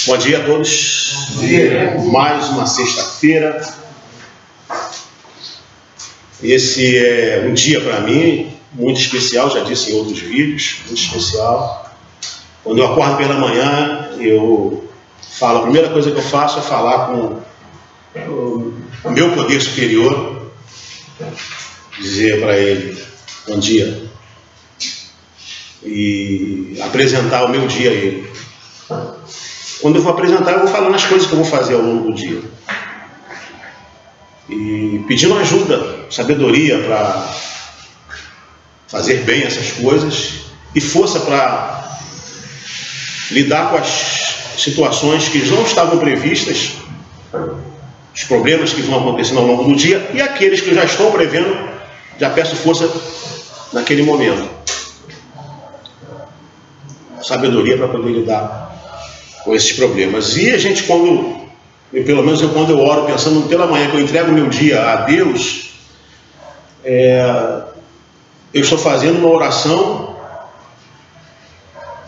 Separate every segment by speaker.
Speaker 1: Bom dia a todos. Bom dia. Mais uma sexta-feira. Esse é um dia para mim muito especial, já disse em outros vídeos, muito especial. Quando eu acordo pela manhã, a primeira coisa que eu faço é falar com o meu poder superior, dizer para ele bom dia e apresentar o meu dia a ele. Quando eu vou apresentar, eu vou falando as coisas que eu vou fazer ao longo do dia. E pedindo ajuda, sabedoria para fazer bem essas coisas e força para lidar com as situações que não estavam previstas, os problemas que vão acontecendo ao longo do dia e aqueles que eu já estou prevendo, já peço força naquele momento. Sabedoria para poder lidar com esses problemas. E a gente, pelo menos quando eu oro pensando pela manhã que eu entrego o meu dia a Deus, eu estou fazendo uma oração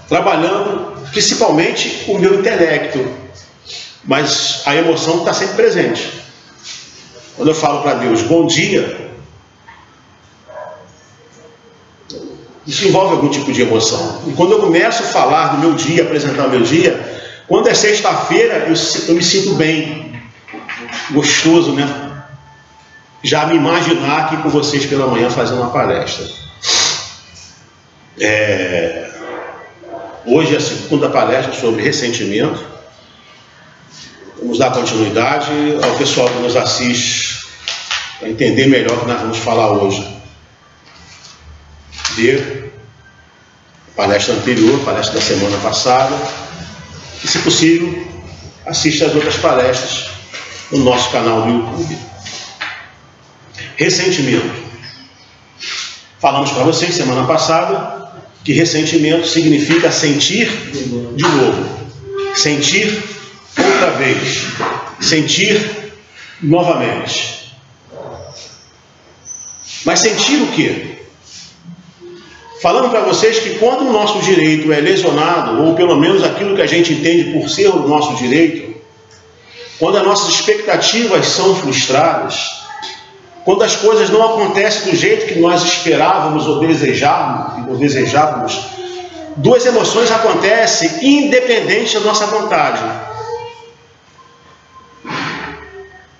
Speaker 1: trabalhando principalmente o meu intelecto, mas a emoção está sempre presente. Quando eu falo para Deus bom dia, isso envolve algum tipo de emoção. E quando eu começo a falar do meu dia, apresentar o meu dia, quando é sexta-feira, eu me sinto bem, gostoso, né? Já me imaginar aqui com vocês pela manhã fazendo uma palestra. Hoje é a segunda palestra sobre ressentimento. Vamos dar continuidade ao pessoal que nos assiste para entender melhor o que nós vamos falar hoje. Ver a palestra anterior, a palestra da semana passada. E, se possível, assista às outras palestras no nosso canal do YouTube. Ressentimento. Falamos para vocês semana passada que ressentimento significa sentir de novo, sentir outra vez, sentir novamente. Mas sentir o quê? Falando para vocês que quando o nosso direito é lesionado, ou pelo menos aquilo que a gente entende por ser o nosso direito, quando as nossas expectativas são frustradas, quando as coisas não acontecem do jeito que nós esperávamos ou desejávamos, duas emoções acontecem independente da nossa vontade.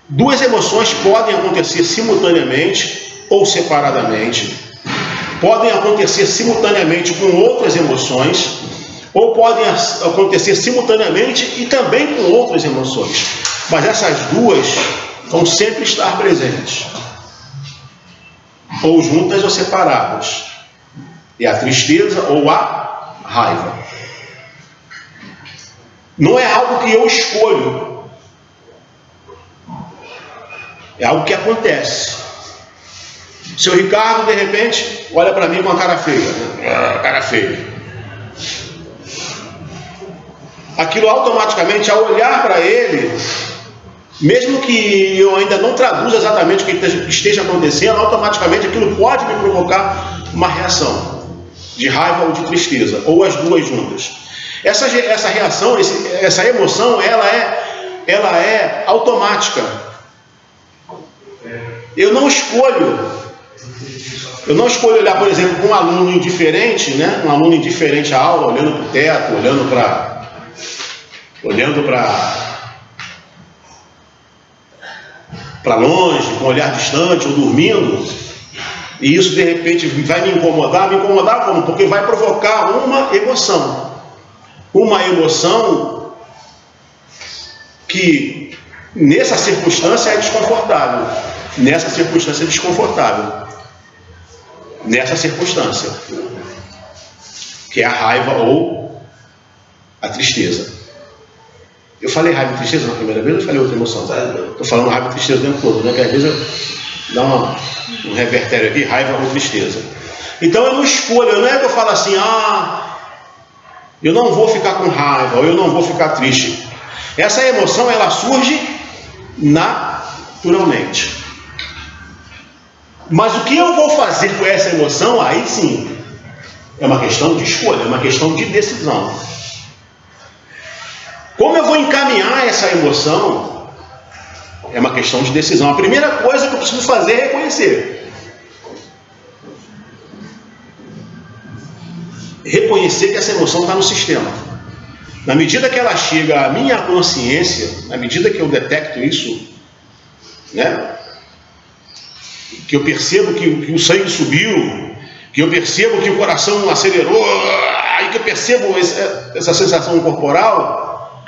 Speaker 1: Duas emoções podem acontecer simultaneamente ou separadamente. Podem acontecer simultaneamente com outras emoções, ou podem acontecer simultaneamente e também com outras emoções. Mas essas duas vão sempre estar presentes, ou juntas ou separadas. É a tristeza ou a raiva. Não é algo que eu escolho, é algo que acontece. Seu Ricardo, de repente, olha para mim com a cara feia. Cara feia. Aquilo automaticamente, ao olhar para ele, mesmo que eu ainda não traduza exatamente o que esteja acontecendo, automaticamente aquilo pode me provocar uma reação de raiva ou de tristeza, ou as duas juntas. Essa reação, essa emoção, ela é automática. Eu não escolho olhar, por exemplo, para um aluno indiferente, né? Um aluno indiferente à aula, olhando para o teto, olhando para longe, com um olhar distante, ou dormindo, e isso de repente vai me incomodar como? Porque vai provocar uma emoção que nessa circunstância é desconfortável. Nessa circunstância, que é a raiva ou a tristeza. Eu falei raiva e tristeza na primeira vez, ou falei outra emoção? Estou falando raiva e tristeza o tempo todo, né? Porque às vezes dá um revertério aqui, raiva ou tristeza. Então eu não escolho, não é que eu falo assim, eu não vou ficar com raiva, ou eu não vou ficar triste. Essa emoção, ela surge naturalmente. Mas o que eu vou fazer com essa emoção, aí sim, é uma questão de escolha, é uma questão de decisão. Como eu vou encaminhar essa emoção é uma questão de decisão. A primeira coisa que eu preciso fazer é reconhecer. Reconhecer que essa emoção está no sistema. Na medida que ela chega à minha consciência, na medida que eu detecto isso, né, que eu percebo que o sangue subiu, que eu percebo que o coração acelerou, aí que eu percebo essa sensação corporal,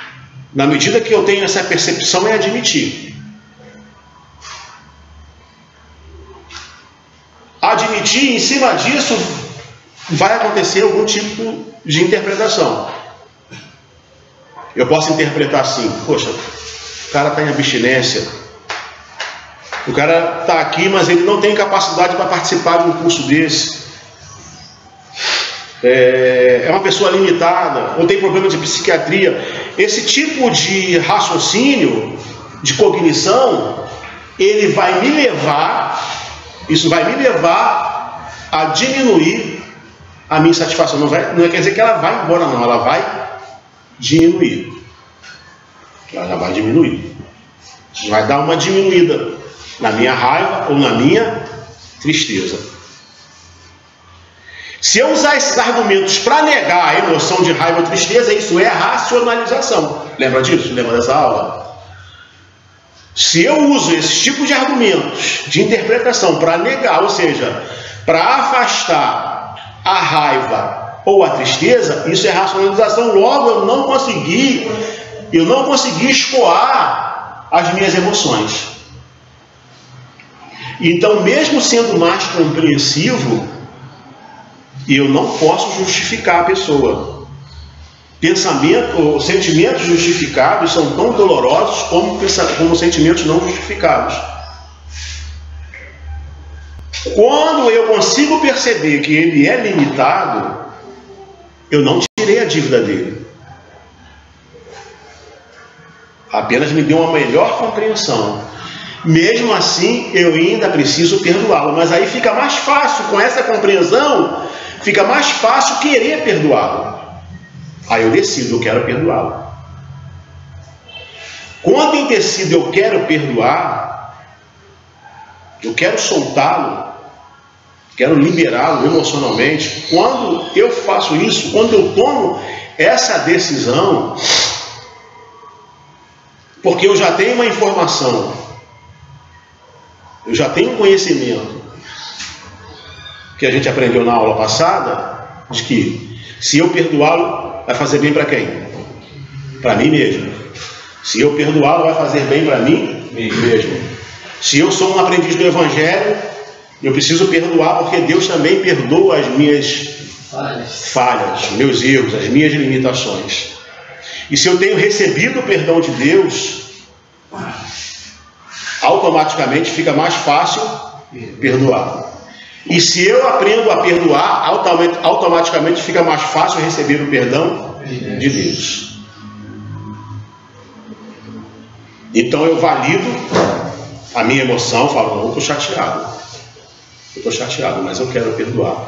Speaker 1: na medida que eu tenho essa percepção, é admitir. Admitir, em cima disso, vai acontecer algum tipo de interpretação. Eu posso interpretar assim: poxa, o cara está em abstinência, o cara está aqui, mas ele não tem capacidade para participar de um curso desse, é uma pessoa limitada, ou tem problema de psiquiatria. Esse tipo de raciocínio, de cognição, ele vai me levar, isso vai me levar a diminuir a minha insatisfação. Não quer dizer que ela vai embora, não, ela vai diminuir. Ela já vai diminuir. Vai dar uma diminuída na minha raiva ou na minha tristeza. Se eu usar esses argumentos para negar a emoção de raiva ou tristeza, isso é racionalização. Lembra disso? Lembra dessa aula? Se eu uso esses tipos de argumentos de interpretação para negar, ou seja, para afastar a raiva ou a tristeza, isso é racionalização. Logo, eu não consegui escoar as minhas emoções. Então, mesmo sendo mais compreensivo, eu não posso justificar a pessoa. Sentimentos justificados são tão dolorosos como sentimentos não justificados. Quando eu consigo perceber que ele é limitado, eu não tirei a dívida dele. Apenas me deu uma melhor compreensão. Mesmo assim, eu ainda preciso perdoá-lo. Mas aí fica mais fácil, com essa compreensão, fica mais fácil querer perdoá-lo. Aí eu decido, eu quero perdoá-lo. Quando eu decido, eu quero perdoar, eu quero soltá-lo, quero liberá-lo emocionalmente. Quando eu faço isso, quando eu tomo essa decisão, porque eu já tenho uma informação, eu já tenho um conhecimento, que a gente aprendeu na aula passada, de que se eu perdoá-lo, vai fazer bem para quem? Para mim mesmo. Se eu perdoá-lo, vai fazer bem para mim mesmo. Se eu sou um aprendiz do Evangelho, eu preciso perdoar, porque Deus também perdoa as minhas falhas, meus erros, as minhas limitações. E se eu tenho recebido o perdão de Deus, automaticamente fica mais fácil perdoar. E se eu aprendo a perdoar, automaticamente fica mais fácil receber o perdão de Deus. Então eu valido a minha emoção, falo: não, eu estou chateado. Eu estou chateado, mas eu quero perdoar.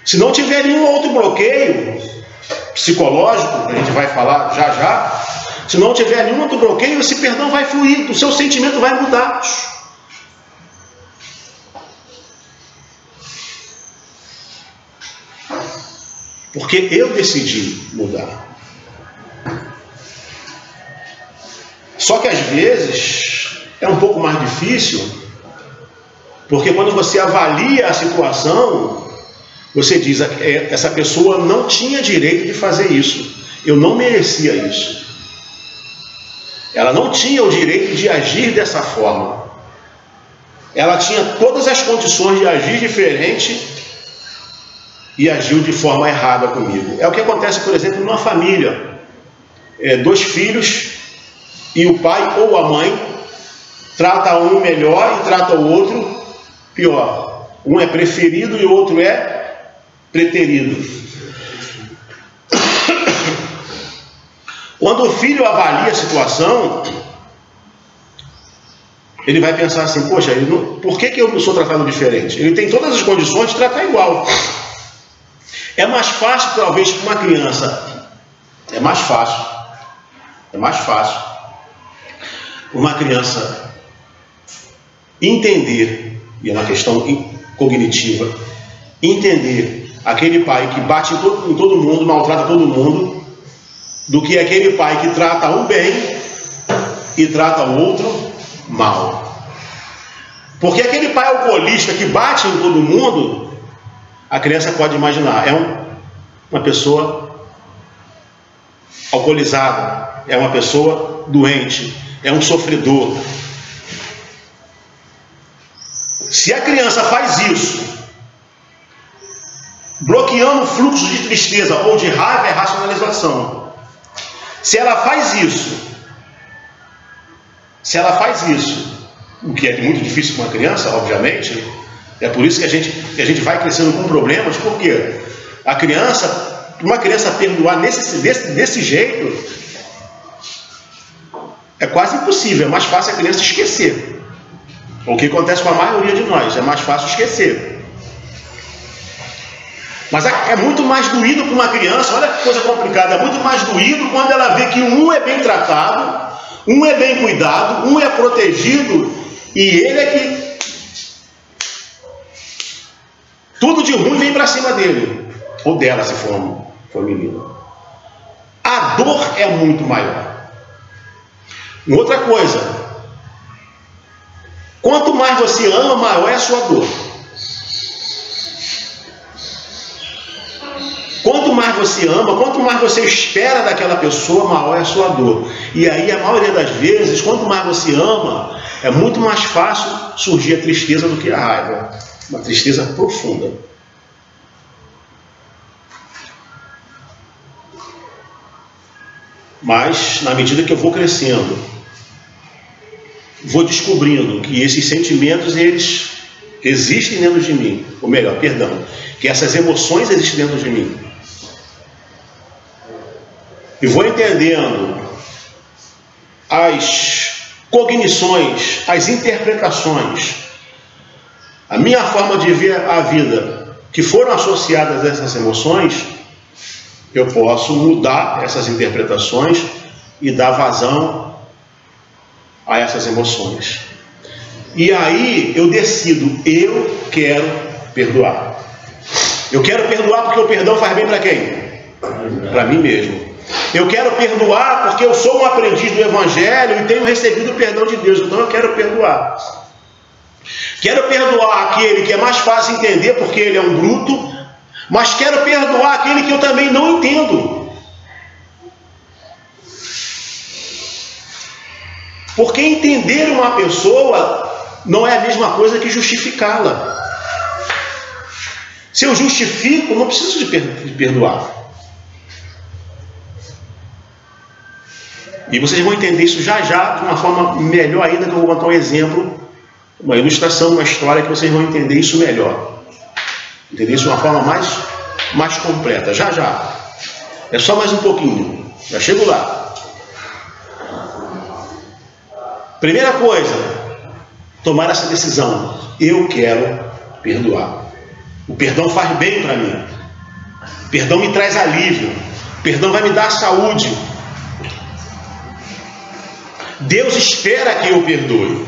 Speaker 1: Se não tiver nenhum outro bloqueio psicológico, a gente vai falar já já, se não tiver nenhum outro bloqueio, esse perdão vai fluir, o seu sentimento vai mudar. Porque eu decidi mudar. Só que às vezes é um pouco mais difícil, porque quando você avalia a situação, você diz: essa pessoa não tinha direito de fazer isso, eu não merecia isso. Ela não tinha o direito de agir dessa forma. Ela tinha todas as condições de agir diferente e agiu de forma errada comigo. É o que acontece, por exemplo, numa família. Dois filhos e o pai ou a mãe trata um melhor e trata o outro pior. Um é preferido e o outro é preterido. Quando o filho avalia a situação, ele vai pensar assim: poxa, por que eu sou tratado diferente? Ele tem todas as condições de tratar igual. É mais fácil, talvez, para uma criança. É mais fácil É mais fácil uma criança entender, e é uma questão cognitiva, entender aquele pai que bate em todo mundo, maltrata todo mundo, do que aquele pai que trata um bem e trata o outro mal. Porque aquele pai alcoolista que bate em todo mundo, a criança pode imaginar, é uma pessoa alcoolizada, é uma pessoa doente, é um sofredor. Se a criança faz isso, bloqueando o fluxo de tristeza ou de raiva, é racionalização. Se ela faz isso, o que é muito difícil para uma criança, obviamente, é por isso que a gente vai crescendo com problemas, porque uma criança perdoar desse jeito é quase impossível, é mais fácil a criança esquecer. O que acontece com a maioria de nós, é mais fácil esquecer. Mas é muito mais doído para uma criança, olha que coisa complicada, é muito mais doído quando ela vê que um é bem tratado, um é bem cuidado, um é protegido, e ele é que tudo de ruim vem para cima dele, ou dela, se for menino. A dor é muito maior. Outra coisa, quanto mais você ama, maior é a sua dor. Quanto mais você ama, quanto mais você espera daquela pessoa, maior é a sua dor. E aí, a maioria das vezes, quanto mais você ama, é muito mais fácil surgir a tristeza do que a raiva. Uma tristeza profunda. Mas, na medida que eu vou crescendo, vou descobrindo que esses sentimentos, eles existem dentro de mim. Ou melhor, perdão, que essas emoções existem dentro de mim. E vou entendendo as cognições, as interpretações, a minha forma de ver a vida, que foram associadas a essas emoções, eu posso mudar essas interpretações e dar vazão a essas emoções. E aí eu decido, eu quero perdoar. Eu quero perdoar porque o perdão faz bem para quem? Para mim mesmo. Eu quero perdoar porque eu sou um aprendiz do Evangelho e tenho recebido o perdão de Deus. Então eu quero perdoar. Quero perdoar aquele que é mais fácil entender porque ele é um bruto, mas quero perdoar aquele que eu também não entendo. Porque entender uma pessoa não é a mesma coisa que justificá-la. Se eu justifico, não preciso de perdoar. E vocês vão entender isso já já, de uma forma melhor ainda, que eu vou contar um exemplo, uma ilustração, uma história, que vocês vão entender isso melhor. Entender isso de uma forma mais completa. Já já. É só mais um pouquinho. Já chego lá. Primeira coisa, tomar essa decisão. Eu quero perdoar. O perdão faz bem para mim. O perdão me traz alívio. O perdão vai me dar saúde. Deus espera que eu perdoe.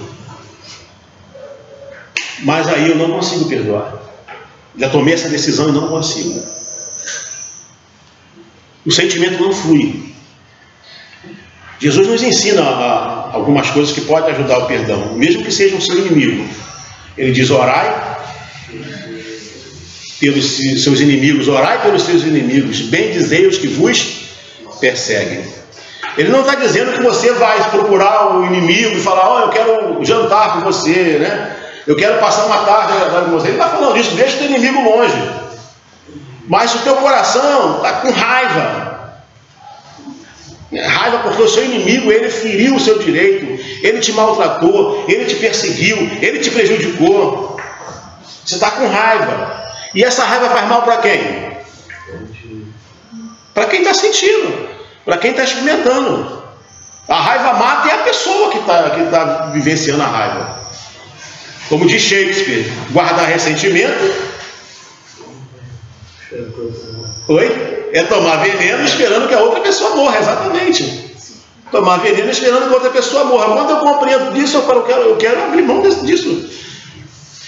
Speaker 1: Mas aí eu não consigo perdoar. Já tomei essa decisão e não consigo. O sentimento não flui. Jesus nos ensina algumas coisas que podem ajudar o perdão, mesmo que seja o seu inimigo. Ele diz: orai pelos seus inimigos, orai pelos seus inimigos, bendizei os que vos perseguem. Ele não está dizendo que você vai procurar o inimigo e falar: oh, eu quero jantar com você, né? Eu quero passar uma tarde com você. Ele não está falando disso, deixa o teu inimigo longe. Mas o teu coração está com raiva. Raiva porque o seu inimigo, ele feriu o seu direito, ele te maltratou, ele te perseguiu, ele te prejudicou. Você está com raiva. E essa raiva faz mal para quem? Para quem está sentindo, para quem está experimentando. A raiva mata é a pessoa que está vivenciando a raiva. Como diz Shakespeare, guardar ressentimento é tomar veneno esperando que a outra pessoa morra. Exatamente. tomar veneno esperando que outra pessoa morra. Quando eu compreendo disso, eu falo, eu quero abrir mão disso.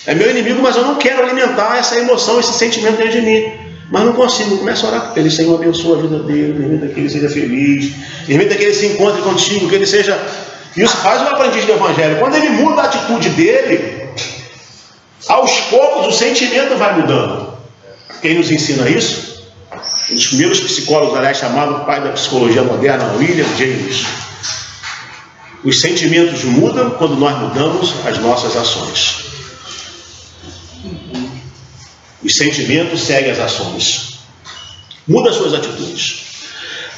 Speaker 1: É meu inimigo, mas eu não quero alimentar essa emoção, esse sentimento dentro de mim. Mas não consigo. Começo a orar com ele. Senhor, abençoa a vida dele, permita que ele seja feliz, permita que ele se encontre contigo, que ele seja... Isso faz o aprendiz do Evangelho. Quando ele muda a atitude dele, aos poucos o sentimento vai mudando. Quem nos ensina isso? Um dos primeiros psicólogos, aliás, chamado pai da psicologia moderna, William James. Os sentimentos mudam quando nós mudamos as nossas ações. Os sentimentos seguem as ações. Muda as suas atitudes.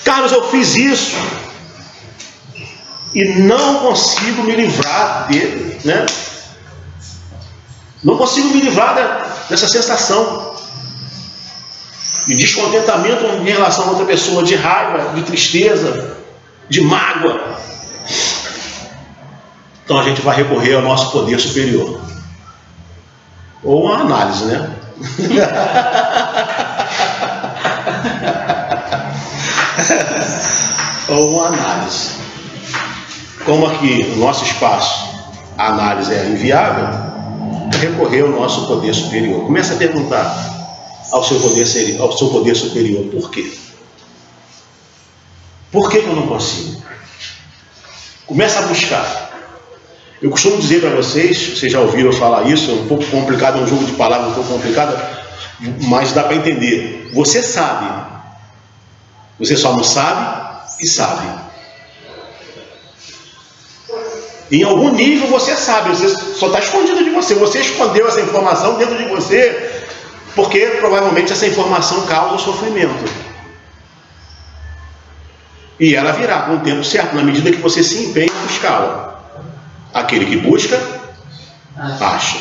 Speaker 1: Carlos, eu fiz isso e não consigo me livrar dele, né? Não consigo me livrar dessa sensação de descontentamento em relação a outra pessoa, de raiva, de tristeza, de mágoa. Então a gente vai recorrer ao nosso poder superior. Ou uma análise, né? Ou uma análise. Como aqui no nosso espaço a análise é inviável, recorrer ao nosso poder superior. Começa a perguntar ao seu poder superior, por quê? Por que eu não consigo? Começa a buscar. Eu costumo dizer para vocês já ouviram eu falar isso, é um pouco complicado, é um jogo de palavras um pouco complicado, mas dá para entender. Você sabe, você só não sabe e sabe. Em algum nível você sabe, você só está escondido de você. Você escondeu essa informação dentro de você, porque provavelmente essa informação causa sofrimento. E ela virá com o tempo certo, na medida que você se empenha em buscá-la. Aquele que busca, acha.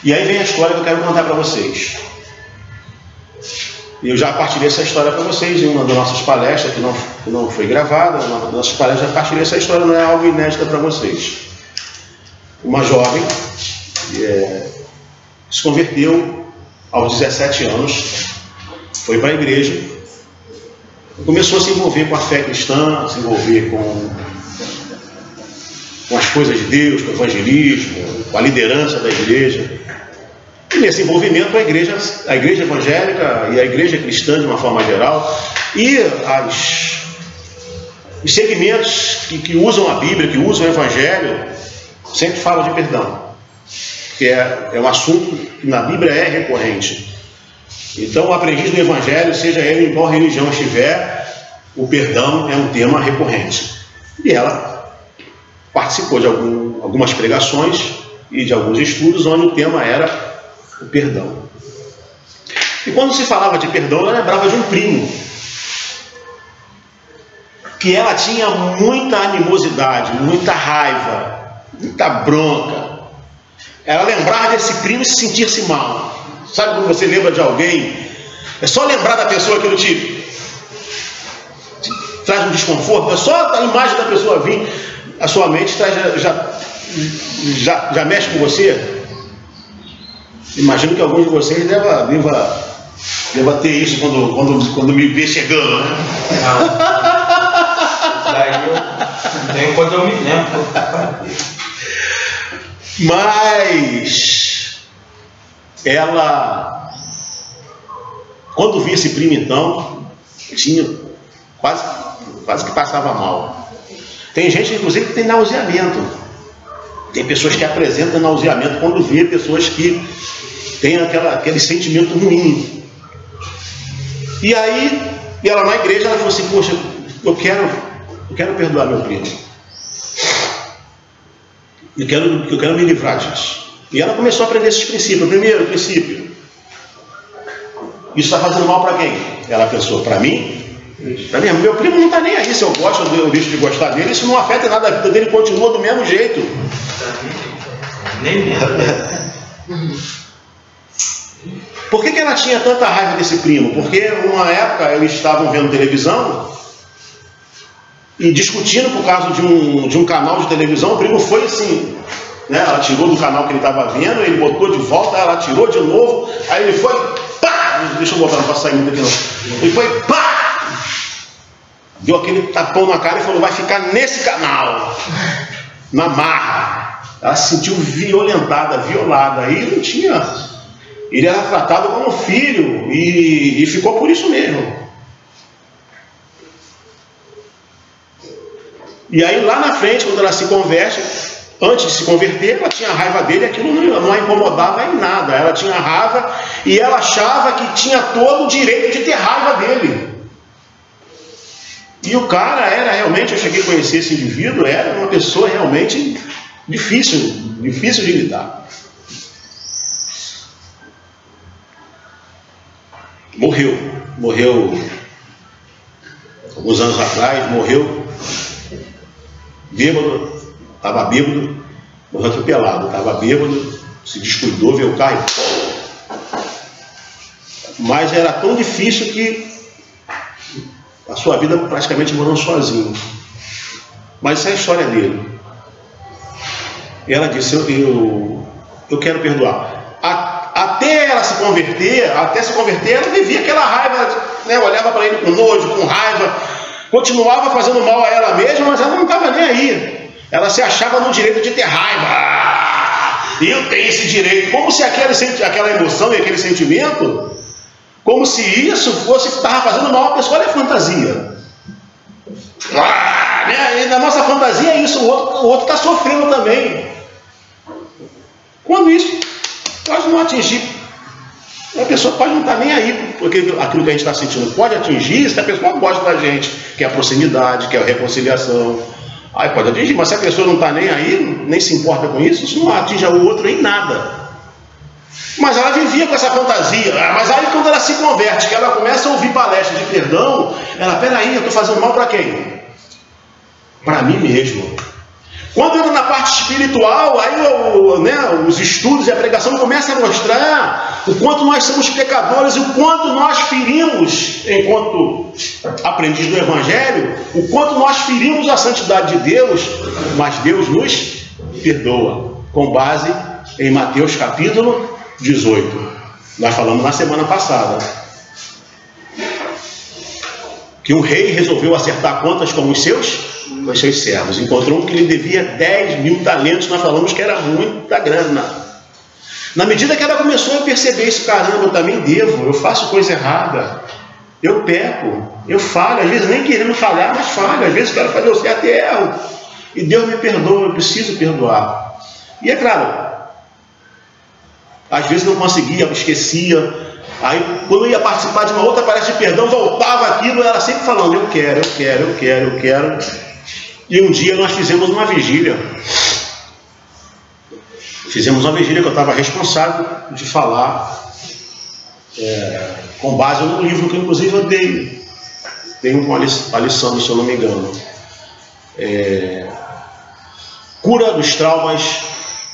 Speaker 1: E aí vem a história que eu quero contar para vocês. Eu já partilhei essa história para vocês em uma das nossas palestras, que não foi gravada, uma das nossas palestras, já partilhei essa história, não é algo inédito para vocês. Uma jovem se converteu aos 17 anos, foi para a igreja, começou a se envolver com a fé cristã, a se envolver com as coisas de Deus, com o evangelismo, com a liderança da igreja. E nesse envolvimento a igreja evangélica e a igreja cristã de uma forma geral e os segmentos que usam a Bíblia, que usam o Evangelho, sempre falam de perdão, que é um assunto que na Bíblia é recorrente. Então o aprendiz do Evangelho, seja ele em qual religião estiver, o perdão é um tema recorrente. E ela participou de algumas pregações e de alguns estudos onde o tema era o perdão. E quando se falava de perdão, ela lembrava de um primo, que ela tinha muita animosidade, muita raiva, muita bronca. Ela lembrava desse primo e se sentir-se mal. Sabe quando você lembra de alguém? É só lembrar da pessoa que te traz um desconforto, é só a imagem da pessoa vir, a sua mente já mexe com você. Imagino que alguns de vocês deva ter isso quando me vê chegando, né?
Speaker 2: Daí quando eu me lembro.
Speaker 1: Mas ela, quando via esse primo, então, tinha quase que passava mal. Tem gente, inclusive, que tem nauseamento. Tem pessoas que apresentam nauseamento quando vê pessoas que têm aquele sentimento ruim. E aí, ela na igreja, ela falou assim, poxa, eu quero perdoar meu primo. Eu quero me livrar disso. E ela começou a aprender esses princípios. O primeiro princípio, isso está fazendo mal para quem? Ela pensou, para mim? Para mim, meu primo não está nem aí se eu gosto ou eu deixo de gostar dele, isso não afeta nada a vida dele, continua do mesmo jeito.
Speaker 2: Nem mesmo.
Speaker 1: Por que ela tinha tanta raiva desse primo? Porque uma época eles estavam vendo televisão e discutindo por causa de um canal de televisão. O primo foi assim, né? Ela tirou do canal que ele estava vendo, ele botou de volta, ela tirou de novo, aí ele foi, pá! Deixa eu botar, não para sair muito aqui não. Ele foi, pá! deu aquele tapão na cara e falou: vai ficar nesse canal, na marra. Ela se sentiu violentada, violada. Aí não tinha. Ele era tratado como filho e ficou por isso mesmo. E aí lá na frente, quando ela se converte, antes de se converter, ela tinha raiva dele, aquilo não a incomodava em nada. Ela tinha raiva e ela achava que tinha todo o direito de ter raiva dele. E o cara era realmente, eu cheguei a conhecer esse indivíduo, era uma pessoa realmente difícil de lidar. Morreu alguns anos atrás, morreu bêbado, estava bêbado, morreu atropelado, estava bêbado, se descuidou, veio o carro e... Mas era tão difícil que a sua vida praticamente morou sozinho. Mas essa é a história dele. E ela disse: eu quero perdoar. Até ela se converter, ela vivia aquela raiva, né? Olhava para ele com nojo, com raiva, continuava fazendo mal a ela mesma, mas ela não estava nem aí. Ela se achava no direito de ter raiva. Eu tenho esse direito. Como se aquela emoção e aquele sentimento, como se isso fosse que estava fazendo mal a pessoa. Olha a fantasia. Né? E na nossa fantasia é isso, o outro está sofrendo também. Quando isso pode não atingir, a pessoa pode não estar nem aí, porque aquilo que a gente está sentindo pode atingir se a pessoa gosta da gente, que é a proximidade, que é a reconciliação. Aí pode atingir, mas se a pessoa não está nem aí, nem se importa com isso, isso não atinge o outro em nada. Mas ela vivia com essa fantasia. Mas aí quando ela se converte, que ela começa a ouvir palestras de perdão, ela: peraí, eu estou fazendo mal para quem? Para mim mesmo. Quando entra na parte espiritual, aí os estudos e a pregação começam a mostrar o quanto nós somos pecadores, o quanto nós ferimos, enquanto aprendiz do Evangelho, o quanto nós ferimos a santidade de Deus, mas Deus nos perdoa, com base em Mateus capítulo 18. Nós falamos na semana passada que um rei resolveu acertar contas com os seus servos. Encontrou um que lhe devia 10.000 talentos. Nós falamos que era muita grana. Na medida que ela começou a perceber isso: caramba, eu também devo, eu faço coisa errada, eu peco, eu falho, às vezes nem querendo falhar, mas falho, às vezes quero fazer o certo e erro, e Deus me perdoa, eu preciso perdoar. E é claro, às vezes não conseguia, esquecia. Aí quando eu ia participar de uma outra palestra de perdão, voltava aquilo, ela sempre falando: eu quero. E um dia nós fizemos uma vigília. Fizemos uma vigília que eu estava responsável de falar, com base no livro que inclusive eu dei uma lição, se eu não me engano. Cura dos traumas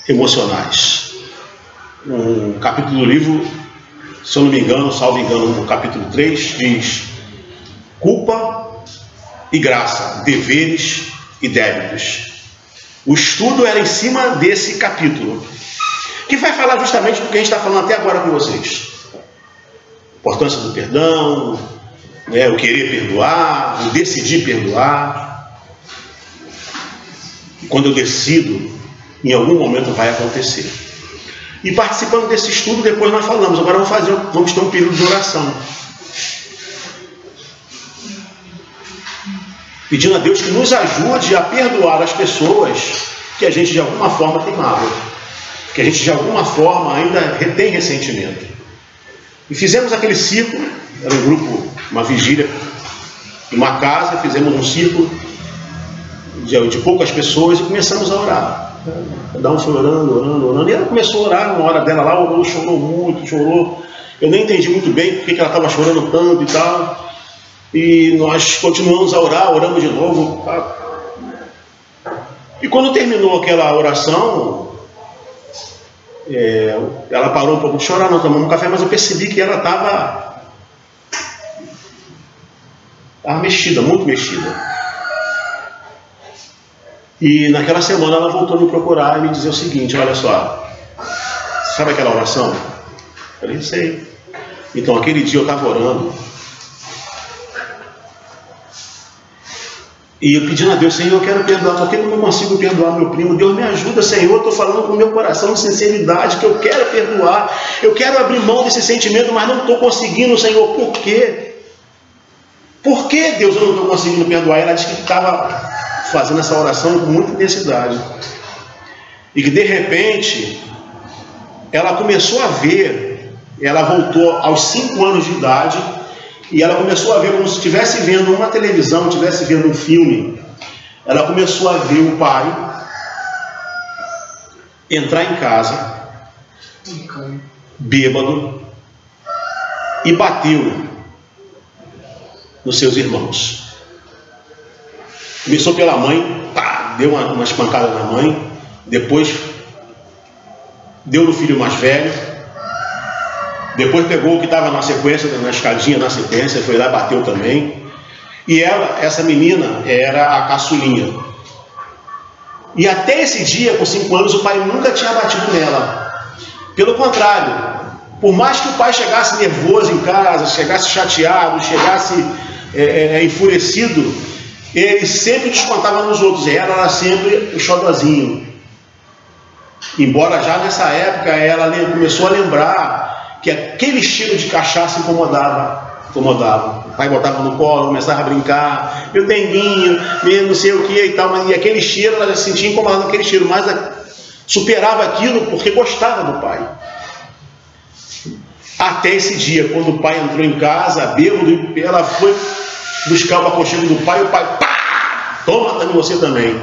Speaker 1: emocionais. Um capítulo do livro, se eu não me engano, salvo engano, no capítulo 3, diz: culpa e graça, deveres e débitos. O estudo era em cima desse capítulo, que vai falar justamente do que a gente está falando até agora com vocês. A importância do perdão, o querer perdoar, o decidir perdoar. E quando eu decido, em algum momento vai acontecer. E participando desse estudo, depois nós falamos: agora vamos ter um período de oração, pedindo a Deus que nos ajude a perdoar as pessoas que a gente de alguma forma tem mágoa, que a gente de alguma forma ainda retém ressentimento. E fizemos aquele círculo, era um grupo, uma vigília, em uma casa, fizemos um círculo de poucas pessoas e começamos a orar. Cada um foi orando, e ela começou a orar. Uma hora dela lá, orou, chorou muito, chorou. Eu nem entendi muito bem porque ela estava chorando tanto e tal. E nós continuamos a orar, oramos de novo. E quando terminou aquela oração, ela parou um pouco de chorar, nós tomamos um café, mas eu percebi que ela estava mexida, muito mexida. E naquela semana ela voltou a me procurar e me dizer o seguinte: olha só, sabe aquela oração? Eu falei: sei. Então aquele dia eu estava orando E eu pedindo a Deus, Senhor, eu quero perdoar, por que eu não consigo perdoar meu primo? Deus me ajuda, Senhor, eu estou falando com o meu coração de sinceridade, que eu quero perdoar, eu quero abrir mão desse sentimento, mas não estou conseguindo, Senhor, por quê? Por que, Deus, eu não estou conseguindo perdoar? Ela disse que estava fazendo essa oração com muita intensidade. E que de repente, ela começou a ver, ela voltou aos 5 anos de idade, e ela começou a ver como se estivesse vendo uma televisão, estivesse vendo um filme. Ela começou a ver o pai entrar em casa, bêbado, e bateu nos seus irmãos. Começou pela mãe, pá, deu uma espancada na mãe, depois deu no filho mais velho, depois pegou o que estava na sequência, na escadinha na sequência, foi lá e bateu também. E ela, essa menina, era a caçulinha. E até esse dia, com 5 anos, o pai nunca tinha batido nela. Pelo contrário, por mais que o pai chegasse nervoso em casa, chegasse chateado, chegasse enfurecido, ele sempre descontava nos outros. Ela era sempre o xodozinho. Embora já nessa época ela começou a lembrar que aquele cheiro de cachaça incomodava. O pai botava no colo, começava a brincar, meu denguinho, meu não sei o que e tal, e aquele cheiro, ela se sentia incomodada com aquele cheiro, mas superava aquilo porque gostava do pai. Até esse dia, quando o pai entrou em casa, bêbado, ela foi buscar o aconchego do pai, e o pai, pá, toma também você também.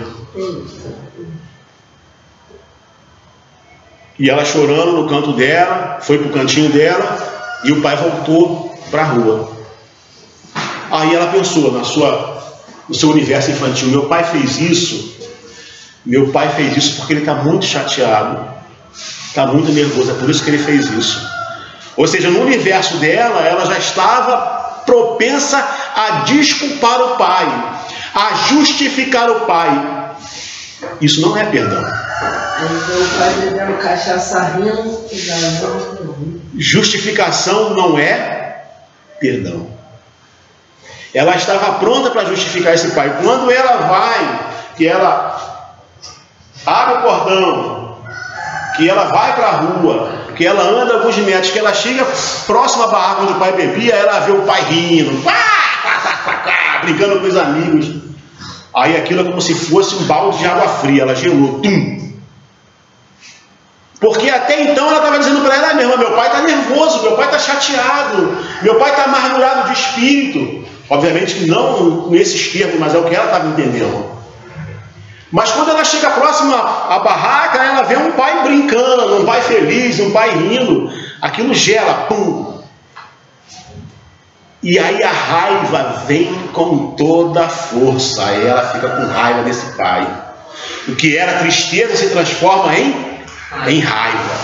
Speaker 1: E ela chorando no canto dela, foi para o cantinho dela, e o pai voltou para a rua. Aí ela pensou no seu universo infantil, meu pai fez isso porque ele está muito chateado, está muito nervoso, é por isso que ele fez isso. Ou seja, no universo dela, ela já estava propensa a desculpar o pai, a justificar o pai. Isso não é perdão.
Speaker 3: O pai bebendo cachaça rindo e ganhando.
Speaker 1: Justificação não é perdão. Ela estava pronta para justificar esse pai. Quando ela vai, que ela abre o cordão, que ela vai para a rua, que ela anda alguns metros, que ela chega próxima à barraca onde o pai bebia, ela vê o pai rindo, brincando com os amigos. Aí aquilo é como se fosse um balde de água fria, ela gelou, tum. Porque até então ela estava dizendo para ela mesma, meu pai está nervoso, meu pai está chateado, meu pai está amargurado de espírito. Obviamente que não nesses termos, mas é o que ela estava entendendo. Mas quando ela chega próxima à barraca, ela vê um pai brincando, um pai feliz, um pai rindo. Aquilo gela, pum. E aí a raiva vem com toda a força. Aí ela fica com raiva desse pai. O que era tristeza se transforma em raiva.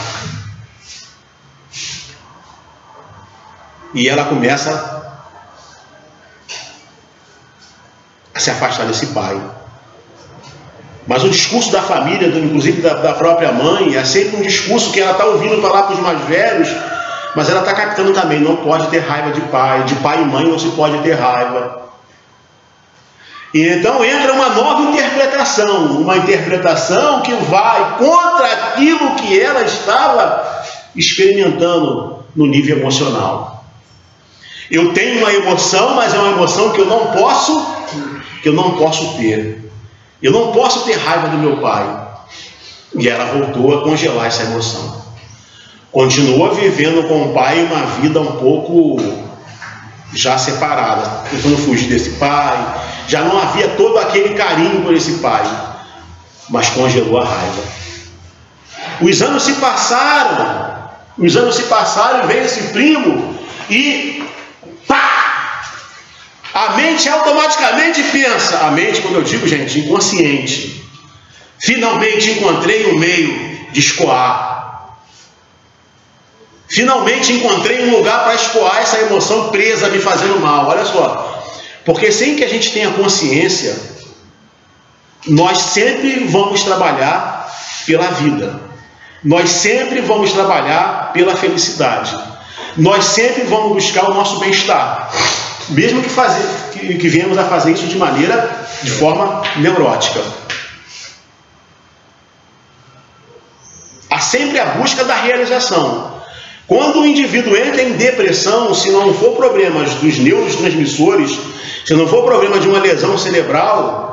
Speaker 1: E ela começa a se afastar desse pai. Mas o discurso da família, inclusive da própria mãe, é sempre um discurso que ela está ouvindo falar para os mais velhos, mas ela está captando também, não pode ter raiva de pai e mãe não se pode ter raiva. E então entra uma nova interpretação, uma interpretação que vai contra aquilo que ela estava experimentando no nível emocional. Eu tenho uma emoção, mas é uma emoção que eu não posso ter. Eu não posso ter raiva do meu pai. E ela voltou a congelar essa emoção. Continua vivendo com o pai uma vida um pouco já separada, tentando fugir desse pai. Já não havia todo aquele carinho por esse pai, mas congelou a raiva. Os anos se passaram e veio esse primo e pá! A mente automaticamente pensa, a mente, como eu digo, gente, inconsciente. Finalmente encontrei um meio de escoar. Finalmente encontrei um lugar para escoar essa emoção presa, me fazendo mal. Olha só, porque sem que a gente tenha consciência, nós sempre vamos trabalhar pela vida. Nós sempre vamos trabalhar pela felicidade. Nós sempre vamos buscar o nosso bem-estar. mesmo que venhamos a fazer isso de forma neurótica. Há sempre a busca da realização. Quando o indivíduo entra em depressão, se não for problemas dos neurotransmissores, se não for problema de uma lesão cerebral,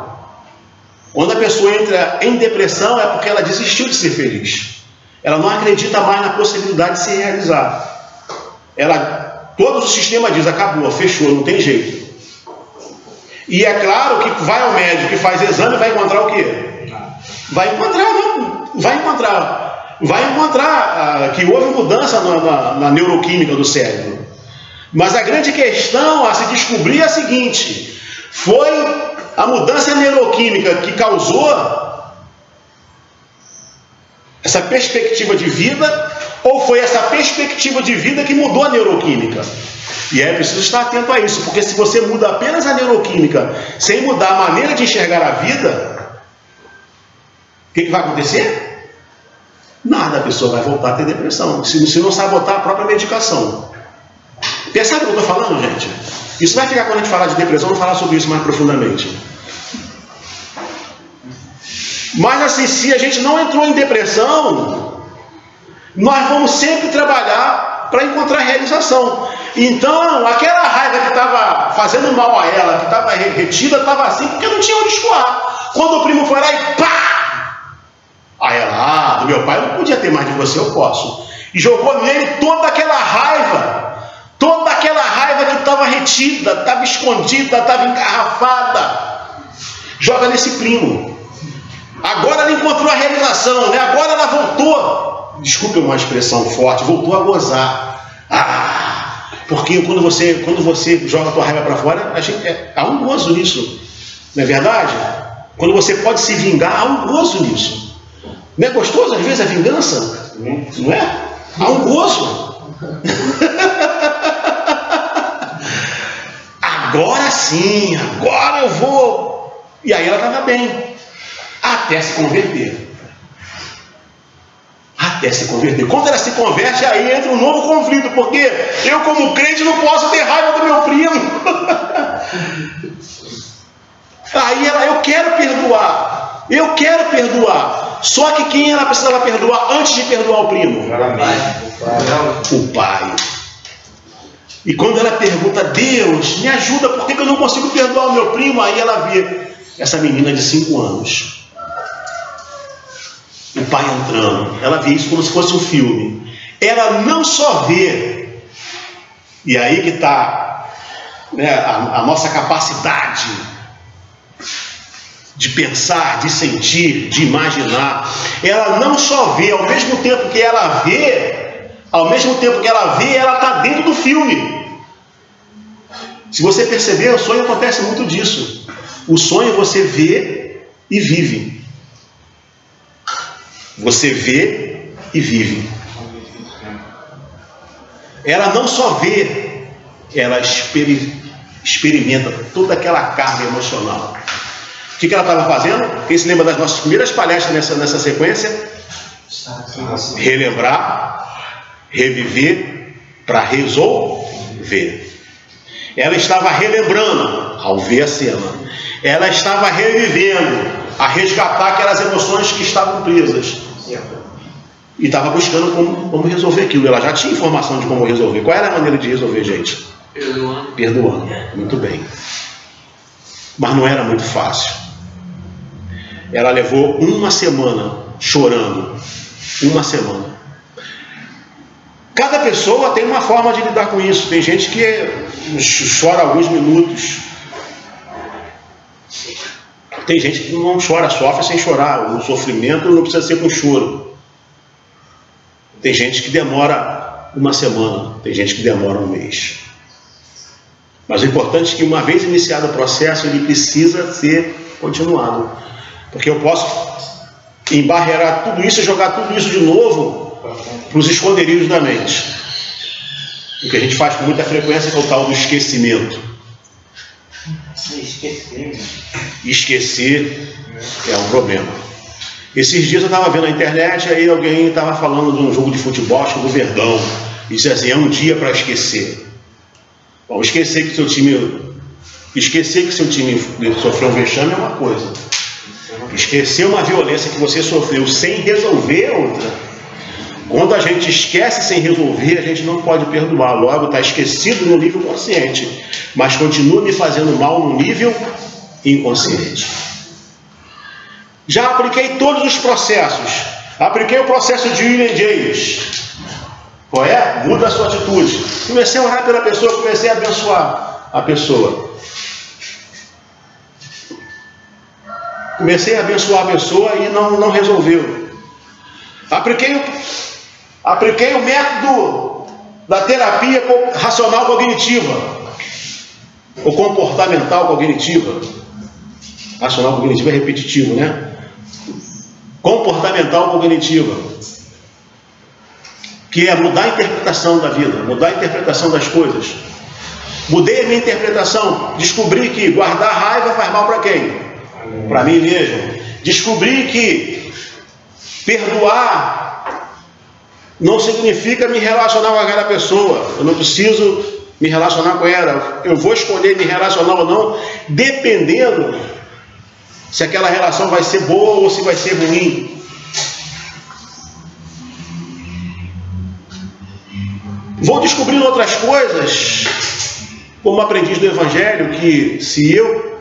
Speaker 1: quando a pessoa entra em depressão é porque ela desistiu de ser feliz. Ela não acredita mais na possibilidade de se realizar. Todo o sistema diz, acabou, fechou, não tem jeito. E é claro que vai ao médico que faz exame e vai encontrar o quê? Vai encontrar que houve mudança na neuroquímica do cérebro. Mas a grande questão a se descobrir é a seguinte: foi a mudança neuroquímica que causou essa perspectiva de vida, ou foi essa perspectiva de vida que mudou a neuroquímica? E é preciso estar atento a isso, porque se você muda apenas a neuroquímica sem mudar a maneira de enxergar a vida, o que vai acontecer? Nada, a pessoa vai voltar a ter depressão, se não sabotar a própria medicação. Percebe o que eu estou falando, gente? Isso vai ficar quando a gente falar de depressão, vamos falar sobre isso mais profundamente. Mas assim, se a gente não entrou em depressão, nós vamos sempre trabalhar para encontrar realização. Então, aquela raiva que estava fazendo mal a ela, que estava retida, estava assim, porque não tinha onde escoar. Quando o primo foi lá e pá! Aí ela, do meu pai eu não podia ter mais de você, eu posso. E jogou nele toda aquela raiva que estava retida, estava escondida, estava engarrafada. Joga nesse primo. Agora ela encontrou a realização, né? Agora ela voltou, desculpe uma expressão forte, voltou a gozar. Porque quando você joga a tua raiva para fora, há um gozo nisso, não é verdade? Quando você pode se vingar, há um gozo nisso. Não é gostoso às vezes a vingança? Não é? Há um gozo. Agora sim, agora eu vou. E aí ela estava bem. Até se converter. Até se converter. Quando ela se converte, aí entra um novo conflito, porque eu, como crente, não posso ter raiva do meu primo. Aí ela, eu quero perdoar. Só que quem ela precisava perdoar antes de perdoar o primo? O pai. E quando ela pergunta, Deus, me ajuda, por que eu não consigo perdoar o meu primo? Aí ela vê essa menina de 5 anos. O pai entrando, ela vê isso como se fosse um filme. Ela não só vê, e aí que está, né, a nossa capacidade de pensar, de sentir, de imaginar. Ela não só vê, ao mesmo tempo que ela vê, ela está dentro do filme. Se você perceber, o sonho acontece muito disso. O sonho você vê e vive. Você vê e vive. Ela não só vê, ela experimenta toda aquela carga emocional. O que ela estava fazendo? Quem se lembra das nossas primeiras palestras nessa sequência? Relembrar, reviver, para resolver. Ela estava relembrando ao ver a cena. Ela estava revivendo, a resgatar aquelas emoções que estavam presas. E estava buscando como resolver aquilo. Ela já tinha informação de como resolver. Qual era a maneira de resolver, gente? Perdoando. Muito bem. Mas não era muito fácil. Ela levou 1 semana chorando. 1 semana. Cada pessoa tem uma forma de lidar com isso. Tem gente que chora alguns minutos. Tem gente que não chora, sofre sem chorar. O sofrimento não precisa ser com choro. Tem gente que demora 1 semana. Tem gente que demora 1 mês. Mas o importante é que, uma vez iniciado o processo, ele precisa ser continuado. Porque eu posso embarrear tudo isso e jogar tudo isso de novo para os esconderijos da mente. O que a gente faz com muita frequência é o tal do esquecimento. Esquecer é um problema. Esses dias eu estava vendo na internet, aí alguém estava falando de um jogo de futebol, acho que do Verdão, e disse assim, é um dia para esquecer. Bom, esquecer que seu time sofreu um vexame é uma coisa. Esquecer uma violência que você sofreu sem resolver é outra. Quando a gente esquece sem resolver, a gente não pode perdoar. Logo, está esquecido no nível consciente, mas continua me fazendo mal no nível inconsciente. Já apliquei todos os processos. Apliquei o processo de William James. Qual é? Muda a sua atitude. Comecei a orar pela pessoa, comecei a abençoar a pessoa. Comecei a abençoar a pessoa e não resolveu. Apliquei o método da terapia racional cognitiva, ou comportamental cognitiva. Racional cognitiva é repetitivo, né? Comportamental cognitiva, que é mudar a interpretação da vida, mudar a interpretação das coisas. Mudei a minha interpretação, descobri que guardar raiva faz mal para quem? Para mim mesmo. Descobri que perdoar não significa me relacionar com aquela pessoa. Eu não preciso me relacionar com ela. Eu vou escolher me relacionar ou não, dependendo se aquela relação vai ser boa ou se vai ser ruim. Vou descobrindo outras coisas, como aprendiz do Evangelho, que se eu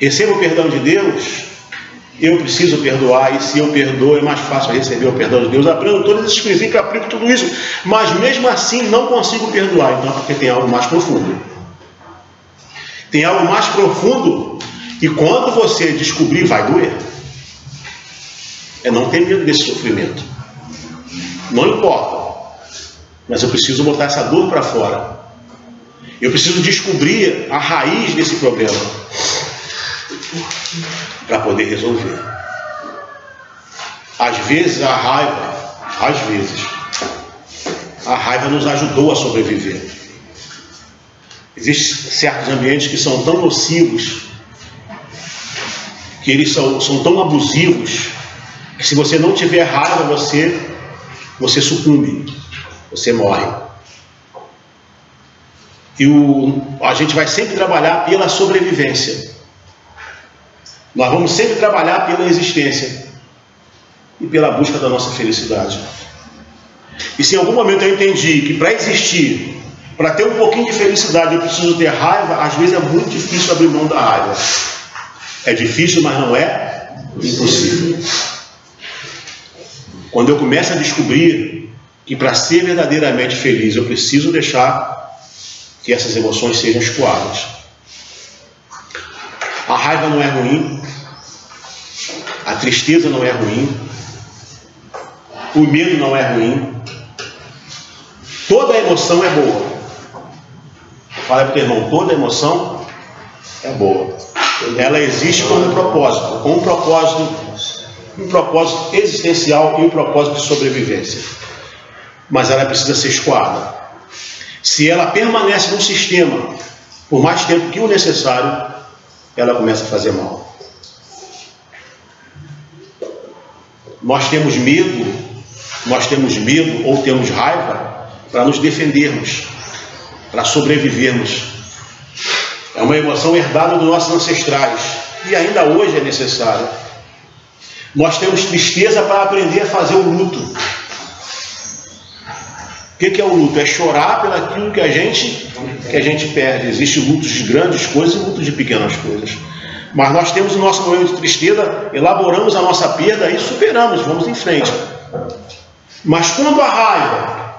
Speaker 1: recebo o perdão de Deus, eu preciso perdoar, e se eu perdoo é mais fácil receber o perdão de Deus. Aprendo todos esses princípios, aplico tudo isso, mas mesmo assim não consigo perdoar. Então, porque tem algo mais profundo. Tem algo mais profundo, e quando você descobrir, vai doer. É não ter medo desse sofrimento. Não importa, mas eu preciso botar essa dor para fora. Eu preciso descobrir a raiz desse problema para poder resolver. Às vezes a raiva nos ajudou a sobreviver. Existem certos ambientes que são tão nocivos, que eles são tão abusivos, que se você não tiver raiva, você sucumbe, você morre. E a gente vai sempre trabalhar pela sobrevivência. Nós vamos sempre trabalhar pela existência e pela busca da nossa felicidade. E se em algum momento eu entendi que para existir, para ter um pouquinho de felicidade, eu preciso ter raiva, às vezes é muito difícil abrir mão da raiva. É difícil, mas não é impossível. Quando eu começo a descobrir que para ser verdadeiramente feliz eu preciso deixar que essas emoções sejam escoadas. A raiva não é ruim, a tristeza não é ruim, o medo não é ruim, toda emoção é boa. Fala para o teu irmão, toda emoção é boa. Ela existe com um propósito existencial e um propósito de sobrevivência. Mas ela precisa ser escoada. Se ela permanece no sistema por mais tempo que o necessário, ela começa a fazer mal. Nós temos medo ou temos raiva para nos defendermos, para sobrevivermos. É uma emoção herdada dos nossos ancestrais e ainda hoje é necessário. Nós temos tristeza para aprender a fazer o luto. O que é o luto? É chorar pelo aquilo que a gente perde. Existem lutos de grandes coisas e lutos de pequenas coisas. Mas nós temos o nosso momento de tristeza, elaboramos a nossa perda e superamos, vamos em frente. Mas quando a raiva,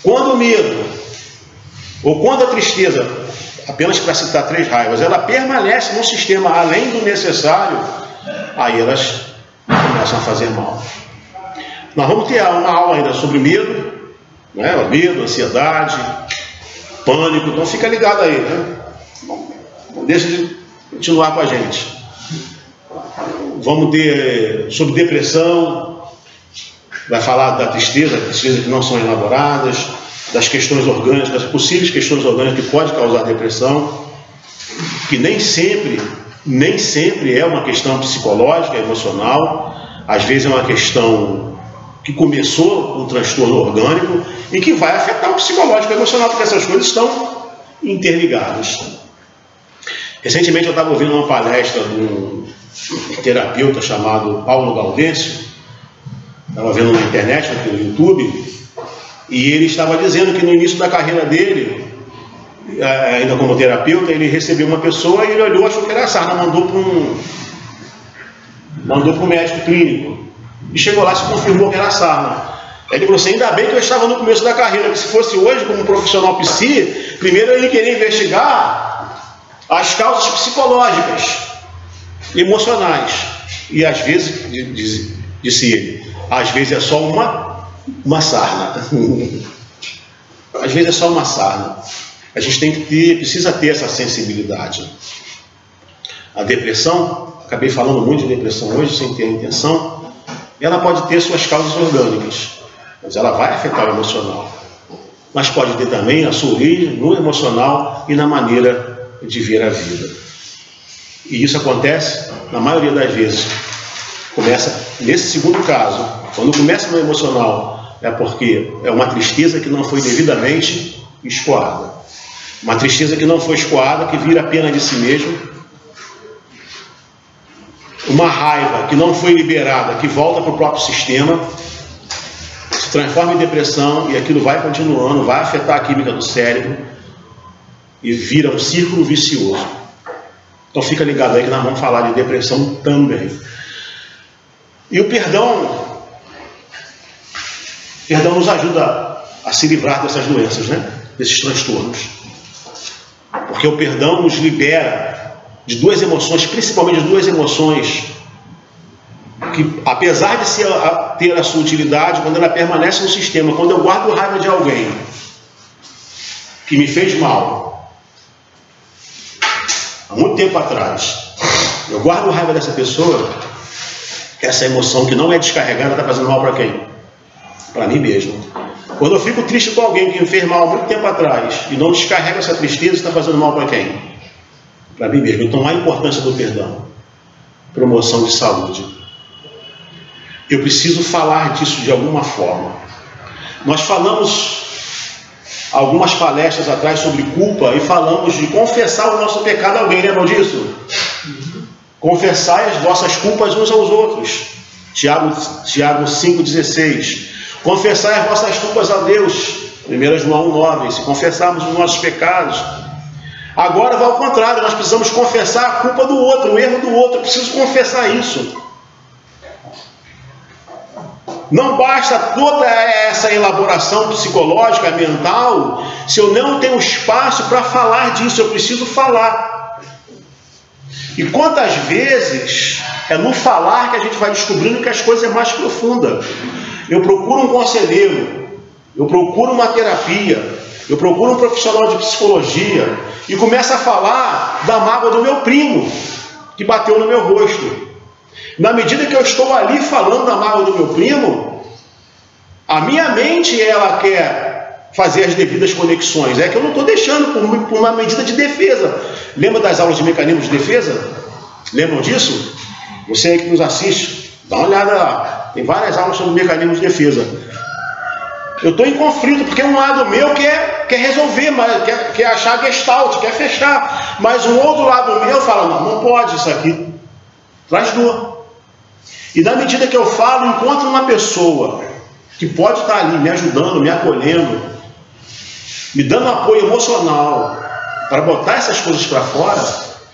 Speaker 1: quando o medo, ou quando a tristeza, apenas para citar 3 raivas, ela permanece no sistema além do necessário, aí elas começam a fazer mal. Nós vamos ter uma aula ainda sobre medo, né? Medo, ansiedade, pânico, então fica ligado aí, né? Não deixa de continuar com a gente. Vamos ter sobre depressão, vai falar da tristeza que não são elaboradas, das questões orgânicas, das possíveis questões orgânicas que podem causar depressão, que nem sempre é uma questão psicológica, emocional, às vezes é uma questão que começou com um transtorno orgânico e que vai afetar o psicológico e o emocional, porque essas coisas estão interligadas. Recentemente eu estava ouvindo uma palestra de um terapeuta chamado Paulo Gaudêncio, estava vendo na internet, no YouTube, e ele estava dizendo que no início da carreira dele, ainda como terapeuta, ele recebeu uma pessoa e ele olhou, achou que era sarna, mandou para um médico clínico. E chegou lá e se confirmou que era sarna. Ele falou assim, ainda bem que eu estava no começo da carreira, porque se fosse hoje como profissional psi, primeiro ele queria investigar as causas psicológicas, emocionais. E às vezes, disse ele, às vezes é só uma sarna. Às vezes é só uma sarna. A gente precisa ter essa sensibilidade. A depressão, acabei falando muito de depressão hoje, sem ter a intenção, ela pode ter suas causas orgânicas, mas ela vai afetar o emocional. Mas pode ter também a sua origem no emocional e na maneira de ver a vida. E isso acontece, na maioria das vezes, começa nesse segundo caso. Quando começa no emocional, é porque é uma tristeza que não foi devidamente escoada. Uma tristeza que não foi escoada, que vira pena de si mesmo. Uma raiva que não foi liberada, que volta para o próprio sistema, se transforma em depressão e aquilo vai continuando, vai afetar a química do cérebro e vira um círculo vicioso. Então fica ligado aí que nós vamos falar de depressão também. E o perdão nos ajuda a se livrar dessas doenças, né? Desses transtornos. Porque o perdão nos libera de duas emoções, principalmente de duas emoções, que apesar de ter a sua utilidade, quando ela permanece no sistema, quando eu guardo raiva de alguém que me fez mal, há muito tempo atrás, eu guardo raiva dessa pessoa, essa emoção que não é descarregada está fazendo mal para quem? Para mim mesmo. Quando eu fico triste com alguém que me fez mal há muito tempo atrás e não descarrega essa tristeza, está fazendo mal para quem? Para mim mesmo. Então, a importância do perdão. Promoção de saúde. Eu preciso falar disso de alguma forma. Nós falamos algumas palestras atrás sobre culpa e falamos de confessar o nosso pecado a alguém. Lembram disso? Confessai as vossas culpas uns aos outros. Tiago 5,16. Confessai as vossas culpas a Deus. 1 João 9. Se confessarmos os nossos pecados. Agora vai ao contrário, nós precisamos confessar a culpa do outro, o erro do outro. Eu preciso confessar isso. Não basta toda essa elaboração psicológica, mental, se eu não tenho espaço para falar disso. Eu preciso falar. E quantas vezes é no falar que a gente vai descobrindo que as coisas é mais profunda. Eu procuro um conselheiro, eu procuro uma terapia, eu procuro um profissional de psicologia e começo a falar da mágoa do meu primo que bateu no meu rosto. Na medida que eu estou ali falando da mágoa do meu primo, a minha mente ela quer fazer as devidas conexões. É que eu não estou deixando por uma medida de defesa. Lembra das aulas de mecanismos de defesa? Lembram disso? Você aí que nos assiste, dá uma olhada lá. Tem várias aulas sobre mecanismos de defesa. Eu estou em conflito, porque um lado meu quer resolver, mas quer achar gestalt, quer fechar. Mas um outro lado meu fala, não pode isso aqui. Traz dor. E na medida que eu falo, encontro uma pessoa que pode estar ali me ajudando, me acolhendo, me dando apoio emocional para botar essas coisas para fora,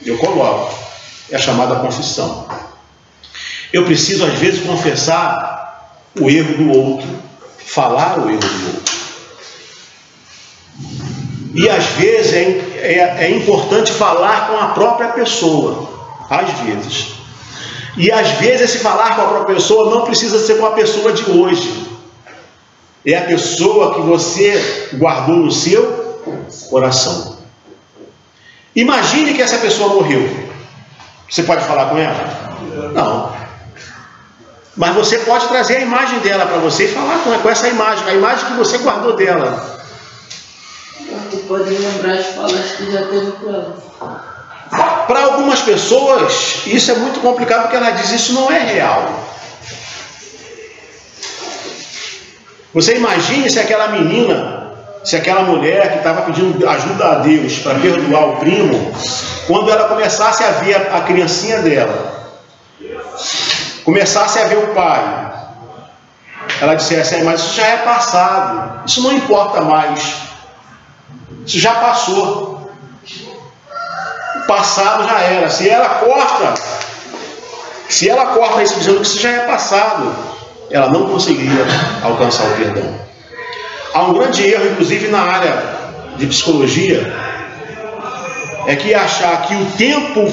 Speaker 1: eu coloco. É a chamada confissão. Eu preciso, às vezes, confessar o erro do outro. Falar o erro do outro. E às vezes é importante falar com a própria pessoa. Às vezes. E às vezes esse falar com a própria pessoa não precisa ser com a pessoa de hoje. É a pessoa que você guardou no seu coração. Imagine que essa pessoa morreu. Você pode falar com ela? Não. Mas você pode trazer a imagem dela para você e falar com essa imagem, a imagem que você guardou dela.
Speaker 3: Você pode lembrar de falar que já teve com ela.
Speaker 1: Para algumas pessoas, isso é muito complicado porque ela diz isso não é real. Você imagine se aquela menina, se aquela mulher que estava pedindo ajuda a Deus para perdoar o primo, quando ela começasse a ver a criancinha dela, começasse a ver o pai, ela dissesse: mas isso já é passado, isso não importa mais, isso já passou, o passado já era. Se ela corta isso dizendo que isso já é passado, ela não conseguiria alcançar o perdão. Há um grande erro, inclusive na área de psicologia, é que achar que o tempo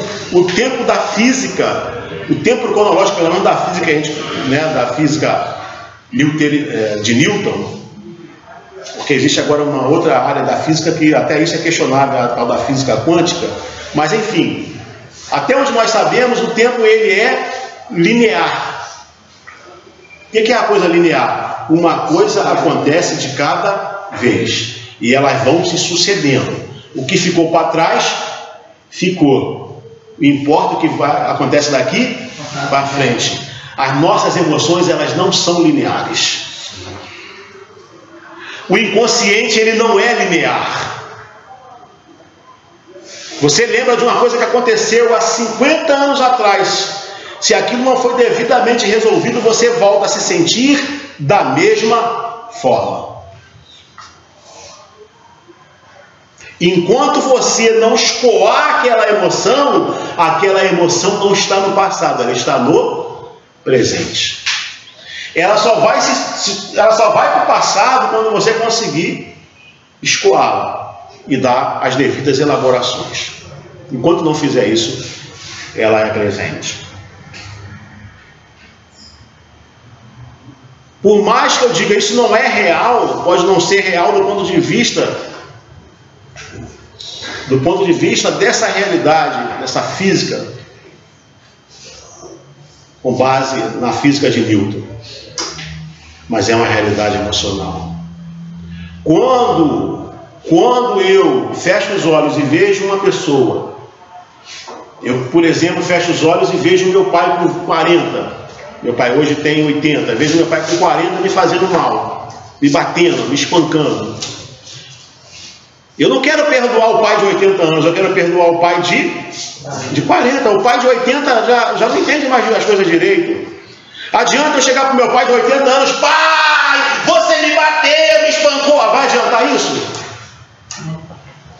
Speaker 1: da física, o tempo cronológico, pelo menos da física, da física de Newton, porque existe agora uma outra área da física que até isso é questionável, a tal da física quântica, mas enfim, até onde nós sabemos, o tempo ele é linear. O que é a coisa linear? Uma coisa acontece de cada vez e elas vão se sucedendo. O que ficou para trás, ficou. Importa o que acontece daqui para frente. As nossas emoções, elas não são lineares. O inconsciente, ele não é linear. Você lembra de uma coisa que aconteceu há 50 anos atrás. Se aquilo não foi devidamente resolvido, você volta a se sentir da mesma forma. Enquanto você não escoar aquela emoção não está no passado, ela está no presente. Ela só vai para o passado quando você conseguir escoá-la e dar as devidas elaborações. Enquanto não fizer isso, ela é presente. Por mais que eu diga isso não é real, pode não ser real do ponto de vista dessa realidade, dessa física, com base na física de Newton, mas é uma realidade emocional. Quando eu fecho os olhos e vejo uma pessoa, eu, por exemplo, fecho os olhos e vejo meu pai com 40, meu pai hoje tem 80, vejo meu pai com 40 me fazendo mal, me batendo, me espancando. Eu não quero perdoar o pai de 80 anos, eu quero perdoar o pai de 40. O pai de 80 já não entende mais as coisas direito. Adianta eu chegar para o meu pai de 80 anos: pai, você me bateu, me espancou. Vai adiantar isso?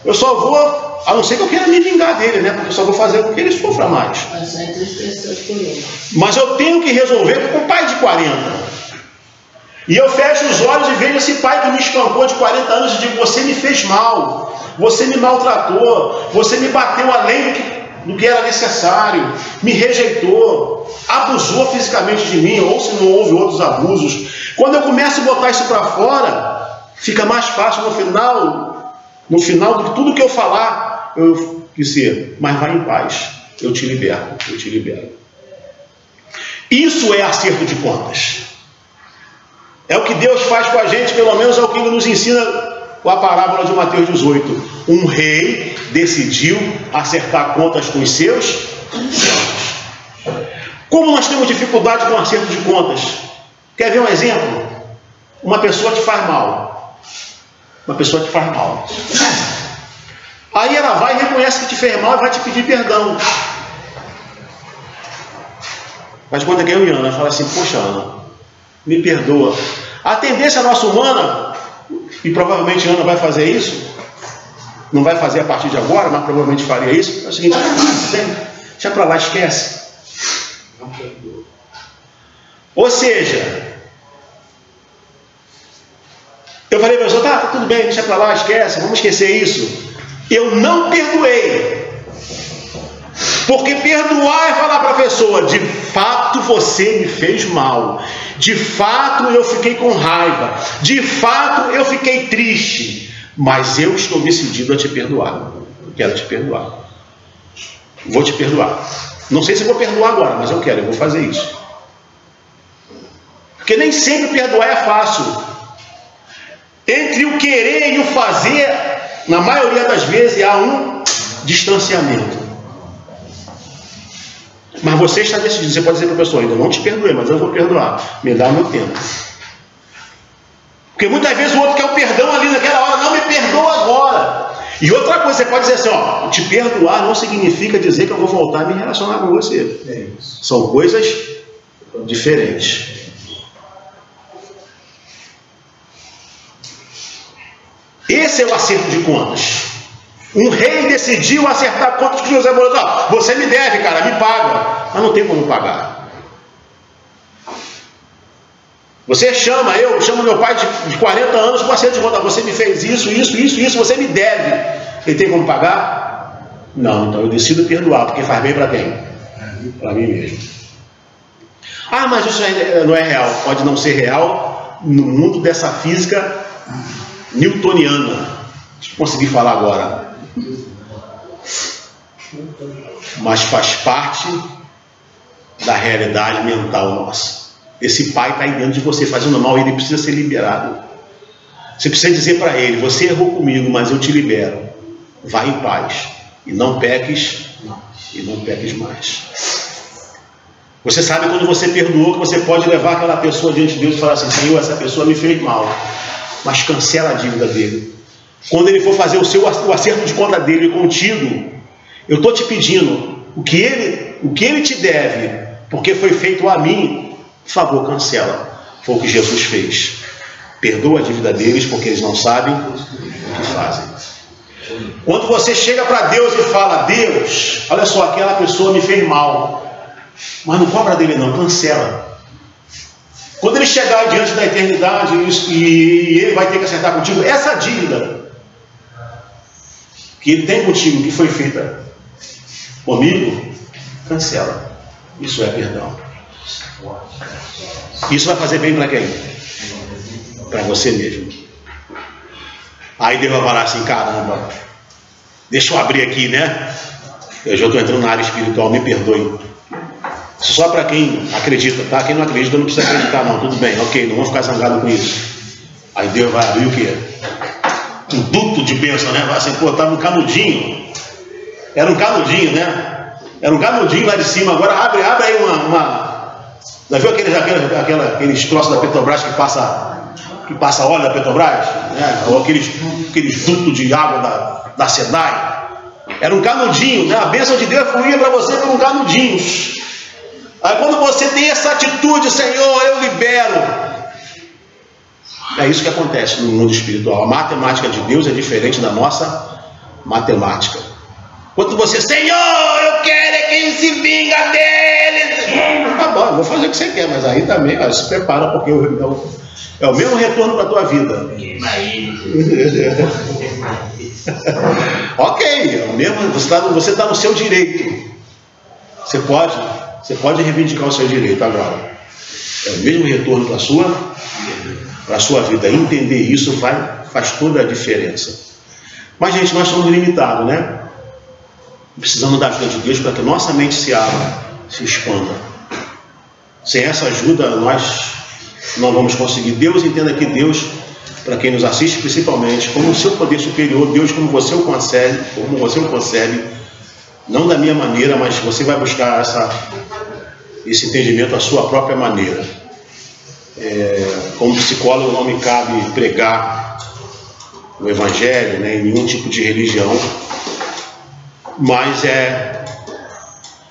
Speaker 1: Eu só vou, a não ser que eu queira me vingar dele, né? Porque eu só vou fazer com que ele sofra mais. Mas eu tenho que resolver com o pai de 40. E eu fecho os olhos e vejo esse pai que me espancou de 40 anos e digo: você me fez mal, você me maltratou, você me bateu além do que era necessário, me rejeitou, abusou fisicamente de mim, ou se não houve outros abusos. Quando eu começo a botar isso para fora, fica mais fácil no final de tudo que eu falar, eu dizer: mas vai em paz, eu te libero, eu te libero. Isso é acerto de contas. É o que Deus faz com a gente, pelo menos é o que Ele nos ensina a parábola de Mateus 18. Um rei decidiu acertar contas com os seus servos. Como nós temos dificuldade com acerto de contas? Quer ver um exemplo? Uma pessoa te faz mal. Uma pessoa te faz mal. Aí ela vai e reconhece que te fez mal e vai te pedir perdão. Mas quando é que eu e Ana fala assim: poxa, Ana, me perdoa. A tendência nossa humana, e provavelmente Ana vai fazer isso, não vai fazer a partir de agora, mas provavelmente faria isso, é o seguinte: deixa pra lá, esquece. Ou seja, eu falei para a pessoa: tá, tudo bem, deixa pra lá, esquece, vamos esquecer isso. Eu não perdoei. Porque perdoar é falar para a pessoa: de fato você me fez mal, de fato eu fiquei com raiva, de fato eu fiquei triste, mas eu estou decidido a te perdoar. Eu quero te perdoar. Vou te perdoar. Não sei se vou perdoar agora, mas eu vou fazer isso. Porque nem sempre perdoar é fácil. Entre o querer e o fazer, na maioria das vezes há um distanciamento. Mas você está decidido. Você pode dizer para a pessoa: ainda não te perdoei, mas eu vou perdoar. Me dá o meu tempo. Porque muitas vezes o outro quer o perdão ali naquela hora, não, me perdoa agora. E outra coisa, você pode dizer assim, ó, te perdoar não significa dizer que eu vou voltar a me relacionar com você.
Speaker 4: É isso.
Speaker 1: São coisas diferentes. Esse é o acerto de contas. Um rei decidiu acertar contas com José Amoroso. Você me deve, cara, me paga. Mas não tem como pagar. Você chama, eu chamo meu pai de 40 anos para acerto de contas. Você me fez isso, você me deve. Ele tem como pagar? Não, então eu decido perdoar, porque faz bem para quem? Para mim mesmo. Ah, mas isso não é real. Pode não ser real no mundo dessa física newtoniana. Deixa eu conseguir falar agora. Mas faz parte da realidade mental nossa. Esse pai está aí dentro de você fazendo mal, ele precisa ser liberado. Você precisa dizer para ele, você errou comigo, mas eu te libero. Vai em paz. E não peques mais. Você sabe quando você perdoou, que você pode levar aquela pessoa diante de Deus e falar assim, Senhor, essa pessoa me fez mal, mas cancela a dívida dele. Quando ele for fazer o acerto de conta dele contigo, eu estou te pedindo, o que ele te deve, porque foi feito a mim, por favor, cancela. Foi o que Jesus fez. Perdoa a dívida deles, porque eles não sabem o que fazem. Quando você chega para Deus e fala, Deus, olha só, aquela pessoa me fez mal, mas não cobra dele não, cancela. Quando ele chegar diante da eternidade e ele vai ter que acertar contigo, essa dívida que ele tem contigo, que foi feita comigo, cancela. Isso é perdão. Isso vai fazer bem para quem? Para você mesmo. Aí Deus vai falar assim, caramba, deixa eu abrir aqui, né? Eu já estou entrando na área espiritual, me perdoe. Só para quem acredita, tá? Quem não acredita não precisa acreditar não, tudo bem, ok, não vou ficar zangado com isso. Aí Deus vai abrir o quê? Um duto de bênção, né? Vai assim, pô, estava um canudinho. Era um canudinho, né? Era um canudinho lá de cima, agora abre aí uma... Já viu aqueles troços da Petrobras que passa óleo da Petrobras? Né? Ou aqueles dutos de água da SEDAI? Era um canudinho, né? A bênção de Deus fluía para você por um canudinho. Aí quando você tem essa atitude, Senhor, eu libero. É isso que acontece no mundo espiritual. A matemática de Deus é diferente da nossa matemática. Quando você, Senhor, eu quero é quem se vinga dele. Tá bom, eu vou fazer o que você quer, mas aí também, ó, se prepara, porque é o mesmo retorno para a tua vida. Ok, é o mesmo, você está no seu direito. Você pode reivindicar o seu direito agora. É o mesmo retorno para a sua vida. Entender isso faz toda a diferença. Mas, gente, nós somos limitados, né? Precisamos da ajuda de Deus para que nossa mente se abra, se expanda. Sem essa ajuda, nós não vamos conseguir. Deus, entenda que Deus, para quem nos assiste principalmente, como o seu poder superior, Deus como você o concebe, não da minha maneira, mas você vai buscar esse entendimento à sua própria maneira. Como psicólogo não me cabe pregar o Evangelho, né, em nenhum tipo de religião, mas é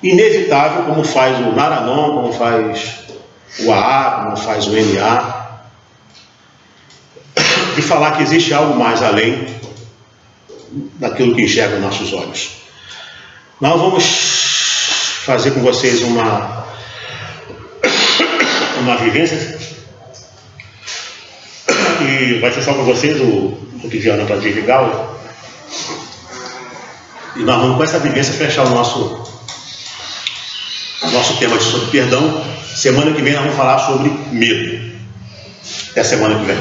Speaker 1: inevitável, como faz o Naranon, como faz o AA, como faz o NA, de falar que existe algo mais além daquilo que enxerga os nossos olhos. Nós vamos fazer com vocês uma vivência, e vai ser só com vocês o Viviana para desligar. E nós vamos com essa vivência fechar o nosso tema sobre perdão. Semana que vem nós vamos falar sobre medo. Até semana que vem.